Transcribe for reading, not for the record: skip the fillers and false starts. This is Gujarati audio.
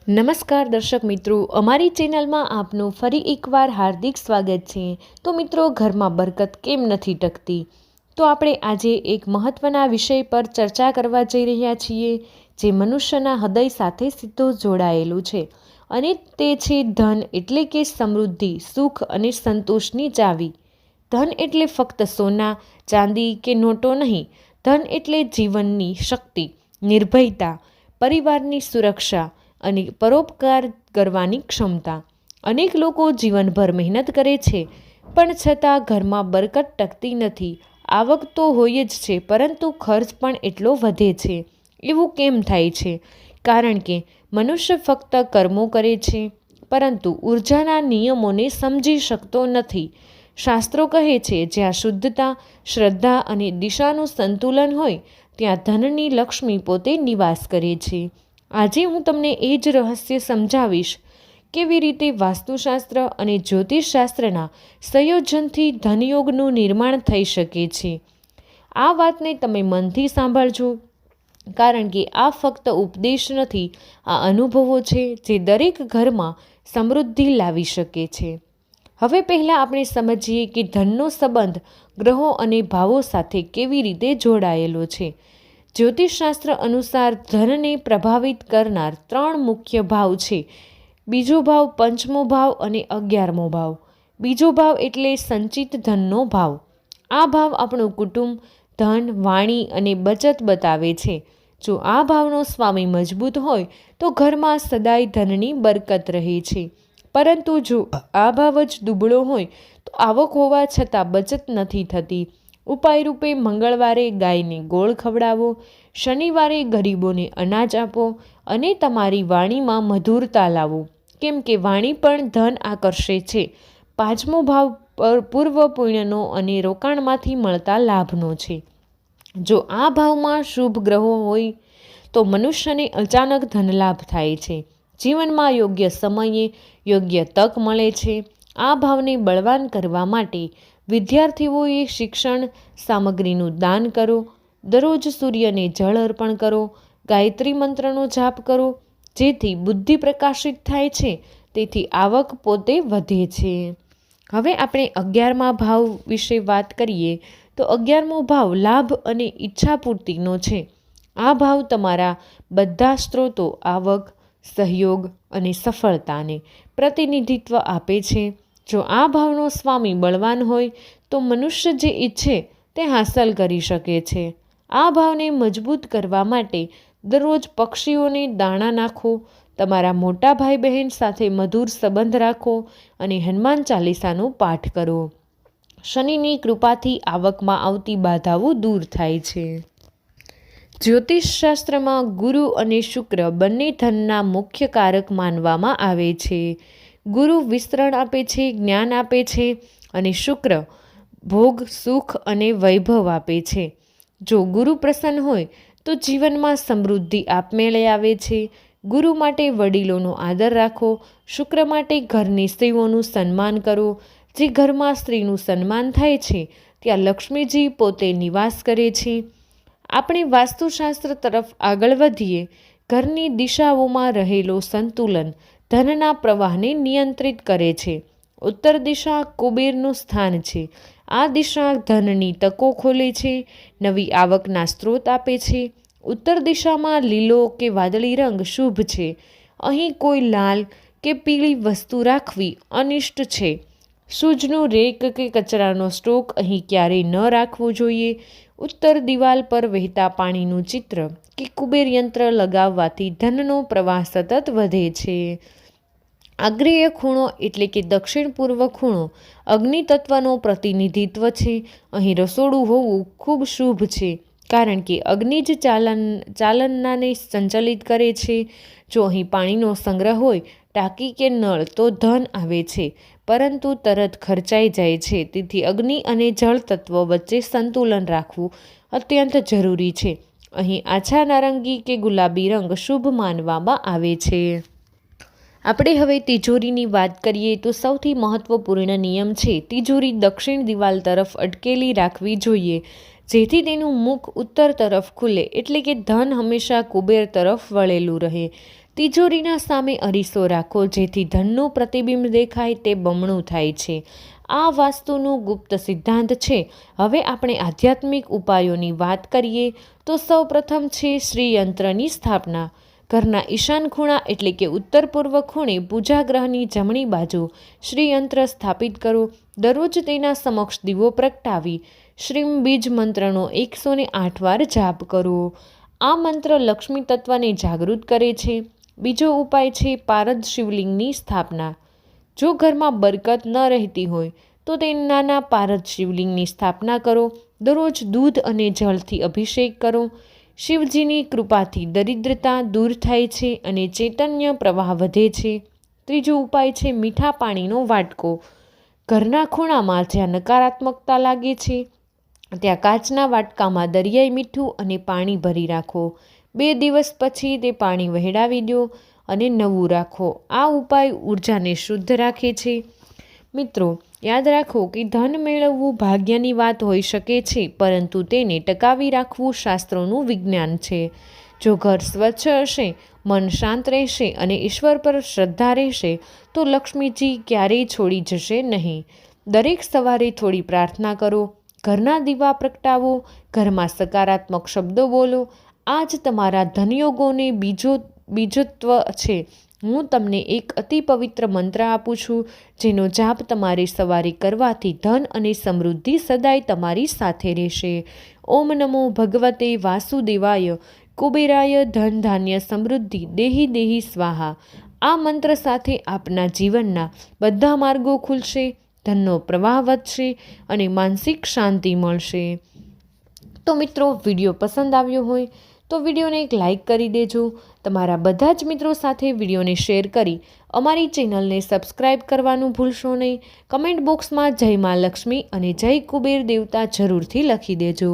નમસ્કાર દર્શક મિત્રો, અમારી ચેનલમાં આપનું ફરી એકવાર હાર્દિક સ્વાગત છે। તો મિત્રો, ઘરમાં બરકત કેમ નથી ટકતી? તો આપણે આજે એક મહત્ત્વના વિષય પર ચર્ચા કરવા જઈ રહ્યા છીએ, જે મનુષ્યના હૃદય સાથે સીધો જોડાયેલું છે, અને તે છે ધન એટલે કે સમૃદ્ધિ, સુખ અને સંતોષની ચાવી। ધન એટલે ફક્ત સોના, ચાંદી કે નોટો નહીં। ધન એટલે જીવનની શક્તિ, નિર્ભયતા, પરિવારની સુરક્ષા અને પરોપકાર કરવાની ક્ષમતા। અનેક લોકો જીવનભર મહેનત કરે છે, પણ છતાં ઘરમાં બરકત ટકતી નથી। આવક તો હોય જ છે, પરંતુ ખર્ચ પણ એટલો વધે છે। એવું કેમ થાય છે? કારણ કે મનુષ્ય ફક્ત કર્મો કરે છે, પરંતુ ઉર્જાના નિયમોને સમજી શકતો નથી। શાસ્ત્રો કહે છે, જ્યાં શુદ્ધતા, શ્રદ્ધા અને દિશાનું સંતુલન હોય, ત્યાં ધનની લક્ષ્મી પોતે નિવાસ કરે છે। આજે હું તમને એ જ રહસ્ય સમજાવીશ, કેવી રીતે વાસ્તુશાસ્ત્ર અને જ્યોતિષશાસ્ત્રના સંયોજનથી ધનયોગનું નિર્માણ થઈ શકે છે। આ વાતને તમે મનથી સાંભળજો, કારણ કે આ ફક્ત ઉપદેશ નથી, આ અનુભવો છે જે દરેક ઘરમાં સમૃદ્ધિ લાવી શકે છે। હવે પહેલાં આપણે સમજીએ કે ધનનો સંબંધ ગ્રહો અને ભાવો સાથે કેવી રીતે જોડાયેલો છે। જ્યોતિષશાસ્ત્ર અનુસાર ધનને પ્રભાવિત કરનાર 3 મુખ્ય ભાવ છે। બીજો ભાવ, પંચમો ભાવ અને 11મો ભાવ। બીજો ભાવ એટલે સંચિત ધનનો ભાવ। આ ભાવ આપણું કુટુંબ, ધન, વાણી અને બચત બતાવે છે। જો આ ભાવનો સ્વામી મજબૂત હોય તો ઘરમાં સદાય ધનની બરકત રહે છે, પરંતુ જો આ ભાવ જ દુબળો હોય તો આવક હોવા છતાં બચત નથી થતી। ઉપાય રૂપે મંગળવારે ગાયને ગોળ ખવડાવો, શનિવારે ગરીબોને અનાજ આપો અને તમારી વાણીમાં મધુરતા લાવો, કેમ કે વાણી પણ ધન આકર્ષે છે। 5મો ભાવ પૂર્વ પુણ્યનો અને રોકાણમાંથી મળતા લાભનો છે। જો આ ભાવમાં શુભ ગ્રહો હોય તો મનુષ્યને અચાનક ધનલાભ થાય છે। જીવનમાં યોગ્ય સમયે યોગ્ય તક મળે છે। આ ભાવને બળવાન કરવા માટે વિદ્યાર્થીઓએ શિક્ષણ સામગ્રીનું દાન કરો, દરરોજ સૂર્યને જળ અર્પણ કરો, ગાયત્રી મંત્રનો જાપ કરો, જેથી બુદ્ધિ પ્રકાશિત થાય છે, તેથી આવક પોતે વધે છે। હવે આપણે 11મા ભાવ વિશે વાત કરીએ તો 11મો ભાવ લાભ અને ઈચ્છાપૂર્તિનો છે। આ ભાવ તમારા બધા સ્ત્રોતો, આવક, સહયોગ અને સફળતાને પ્રતિનિધિત્વ આપે છે। જો આ ભાવનો સ્વામી બળવાન હોય તો મનુષ્ય જે ઈચ્છે તે હાંસલ કરી શકે છે। આ ભાવને મજબૂત કરવા માટે દરરોજ પક્ષીઓને દાણા નાખો, તમારા મોટા ભાઈ બહેન સાથે મધુર સંબંધ રાખો અને હનુમાન ચાલીસાનો પાઠ કરો। શનિની કૃપાથી આવકમાં આવતી બાધાઓ દૂર થાય છે। જ્યોતિષશાસ્ત્રમાં ગુરુ અને શુક્ર બંને ધનના મુખ્ય કારક માનવામાં આવે છે। ગુરુ વિસ્તરણ આપે છે, જ્ઞાન આપે છે, અને શુક્ર ભોગ, સુખ અને વૈભવ આપે છે। જો ગુરુ પ્રસન્ન હોય તો જીવનમાં સમૃદ્ધિ આપમેળે આવે છે। ગુરુ માટે વડીલોનો આદર રાખો, શુક્ર માટે ઘરની સ્ત્રીઓનું સન્માન કરો। જે ઘરમાં સ્ત્રીનું સન્માન થાય છે, ત્યાં લક્ષ્મીજી પોતે નિવાસ કરે છે। આપણે વાસ્તુશાસ્ત્ર તરફ આગળ વધીએ। ઘરની દિશાઓમાં રહેલો સંતુલન ધનના પ્રવાહને નિયંત્રિત કરે છે। ઉત્તર દિશા કુબેરનું સ્થાન છે। આ દિશા ધનની તકો ખોલે છે, નવી આવકના સ્ત્રોત આપે છે। ઉત્તર દિશામાં લીલો કે વાદળી રંગ શુભ છે। અહીં કોઈ લાલ કે પીળી વસ્તુ રાખવી અનિષ્ટ છે। સૂજનું રેક કે કચરાનો સ્ટોક અહીં ક્યારેય ન રાખવો જોઈએ। ઉત્તર દિવાલ પર વહેતા પાણીનું ચિત્ર કે કુબેર યંત્ર લગાવવાથી ધનનો પ્રવાહ સતત વધે છે। આગ્નેય ખૂણો એટલે કે દક્ષિણ પૂર્વ ખૂણો અગ્નિ તત્વનો પ્રતિનિધિત્વ છે। અહીં રસોડું હોવું ખૂબ શુભ છે, કારણ કે અગ્નિ જ ચાલનાને સંચાલિત કરે છે। જો અહીં પાણીનો સંગ્રહ હોય, ટાંકી કે નળ, તો ધન આવે છે, પરંતુ તરત ખર્ચાઈ જાય છે। તેથી અગ્નિ અને જળ તત્વો વચ્ચે સંતુલન રાખવું અત્યંત જરૂરી છે। અહીં આછા નારંગી કે ગુલાબી રંગ શુભ માનવામાં આવે છે। આપણે હવે તિજોરીની વાત કરીએ તો સૌથી મહત્વપૂર્ણ નિયમ છે, તિજોરી દક્ષિણ દિવાલ તરફ અટકેલી રાખવી જોઈએ, જેથી તેનું મુખ ઉત્તર તરફ ખુલે, એટલે કે ધન હંમેશા કુબેર તરફ વળેલું રહે। તિજોરીના સામે અરીસો રાખો, જેથી ધનનું પ્રતિબિંબ દેખાય તે બમણું થાય છે. આ વાસ્તુનું ગુપ્ત સિદ્ધાંત છે. હવે આપણે આધ્યાત્મિક ઉપાયોની વાત કરીએ તો સૌપ્રથમ છે શ્રીયંત્રની સ્થાપના. ઘરના ઈશાન ખૂણા એટલે કે ઉત્તર પૂર્વ ખૂણે પૂજા ગ્રહની જમણી બાજુ શ્રીયંત્ર સ્થાપિત કરો. દરરોજ તેના સમક્ષ દીવો પ્રગટાવી શ્રીમ બીજ મંત્રનો 108 વાર જાપ કરો. આ મંત્ર લક્ષ્મી તત્વને જાગૃત કરે છે. બીજો ઉપાય છે પારદ શિવલિંગની સ્થાપના. જો ઘરમાં બરકત ન રહેતી હોય તો તે નાના પારદ શિવલિંગની સ્થાપના કરો. દરરોજ દૂધ અને જળથી અભિષેક કરો. શિવજીની કૃપાથી દરિદ્રતા દૂર થાય છે અને ચૈતન્ય પ્રવાહ વધે છે. ત્રીજો ઉપાય છે મીઠા પાણીનો વાટકો. ઘરના ખૂણામાં જ્યાં નકારાત્મકતા લાગે છે ત્યાં કાચના વાટકામાં દરિયાઈ મીઠું અને પાણી ભરી રાખો. 2 દિવસ પછી તે પાણી વહેડાવી દો અને નવું રાખો. આ ઉપાય ઉર્જાને શુદ્ધ રાખે છે. મિત્રો, યાદ રાખો કે ધન મેળવવું ભાગ્યની વાત હોઈ શકે છે, પરંતુ તેને ટકાવી રાખવું શાસ્ત્રોનું વિજ્ઞાન છે. જો ઘર સ્વચ્છ હશે, મન શાંત રહેશે અને ઈશ્વર પર શ્રદ્ધા રહેશે તો લક્ષ્મીજી ક્યારેય છોડી જશે નહીં. દરેક સવારે થોડી પ્રાર્થના કરો, ઘરના દીવા પ્રગટાવો, ઘરમાં સકારાત્મક શબ્દો બોલો. આ જ તમારા ધનયોગોને બીજત્વ છે. હું તમને એક અતિ પવિત્ર મંત્ર આપું છું, જેનો જાપ તમારે સવારે કરવાથી ધન અને સમૃદ્ધિ સદાય તમારી સાથે રહેશે. ઓમ નમો ભગવતે વાસુદેવાય કુબેરાય ધન ધાન્ય સમૃદ્ધિ દેહી દેહી સ્વાહા. આ મંત્ર સાથે આપના જીવનના બધા માર્ગો ખુલશે, ધનનો પ્રવાહ વધશે અને માનસિક શાંતિ મળશે. તો મિત્રો, વિડીયો પસંદ આવ્યો હોય તો વિડીયોને એક લાઇક કરી દેજો. તમારા બધા જ મિત્રો સાથે વિડીયોને શેર કરી અમારી ચેનલને સબસ્ક્રાઈબ કરવાનું ભૂલશો નહીં. કમેન્ટ બોક્સમાં જય મા લક્ષ્મી અને જય કુબેર દેવતા જરૂરથી લખી દેજો.